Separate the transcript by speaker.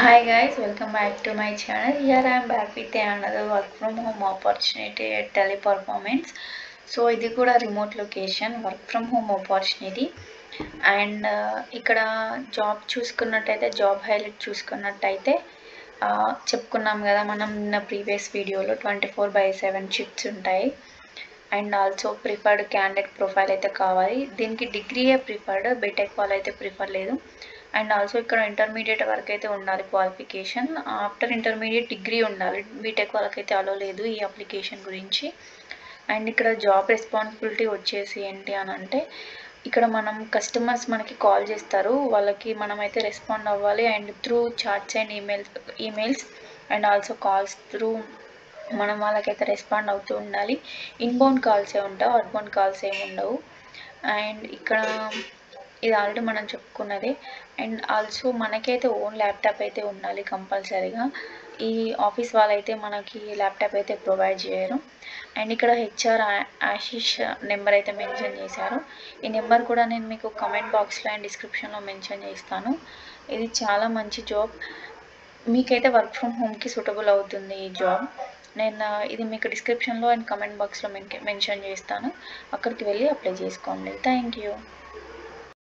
Speaker 1: Hi guys, welcome back to my channel. Here I am back with another work from home opportunity at Teleperformance. So ఇది కూడా remote location work from home opportunity and ఇక్కడ job చూసుకున్నట్టయితే job highlight చూసుకున్నట్టయితే చెప్పుకున్నాం కదా మనం నిన్న previous వీడియోలో 24/7 షిఫ్ట్స్ ఉంటాయి and also preferred candidate profile అయితే కావాలి. దీనికి డిగ్రీయే ప్రిఫర్డ్, బీటెక్ వాళ్ళు అయితే ప్రిఫర్ లేదు. అండ్ ఆల్సో ఇక్కడ ఇంటర్మీడియట్ వరకు అయితే ఉండాలి క్వాలిఫికేషన్. ఆఫ్టర్ ఇంటర్మీడియట్ డిగ్రీ ఉండాలి. బీటెక్ వాళ్ళకైతే అలో లేదు ఈ అప్లికేషన్ గురించి. అండ్ ఇక్కడ జాబ్ రెస్పాన్సిబిలిటీ వచ్చేసి ఏంటి అని అంటే ఇక్కడ మనం కస్టమర్స్ మనకి కాల్ చేస్తారు, వాళ్ళకి మనమైతే రెస్పాండ్ అవ్వాలి. And through charts and emails and also calls through మనం వాళ్ళకైతే రెస్పాండ్ అవుతూ ఉండాలి. ఇన్బౌండ్ కాల్సే ఉంటావు, అవుట్బౌండ్ కాల్స్ ఏమి ఉండవు. అండ్ ఇక్కడ ఇది ఆల్రెడీ మనం చెప్పుకున్నది. అండ్ ఆల్సో మనకైతే ఓన్ ల్యాప్టాప్ అయితే ఉండాలి కంపల్సరీగా. ఈ ఆఫీస్ వాళ్ళైతే మనకి ల్యాప్టాప్ అయితే ప్రొవైడ్ చేయరు. అండ్ ఇక్కడ హెచ్ఆర్ ఆశీష్ నెంబర్ అయితే మెన్షన్ చేశారు. ఈ నెంబర్ కూడా నేను మీకు కమెంట్ బాక్స్లో అండ్ డిస్క్రిప్షన్లో మెన్షన్ చేస్తాను. ఇది చాలా మంచి జాబ్, మీకైతే వర్క్ ఫ్రమ్ హోమ్కి సూటబుల్ అవుతుంది ఈ జాబ్. నేను ఇది మీకు డిస్క్రిప్షన్లో అండ్ కమెంట్ బాక్స్లో మెన్షన్ చేస్తాను, అక్కడికి వెళ్ళి అప్లై చేసుకోండి. Thank you.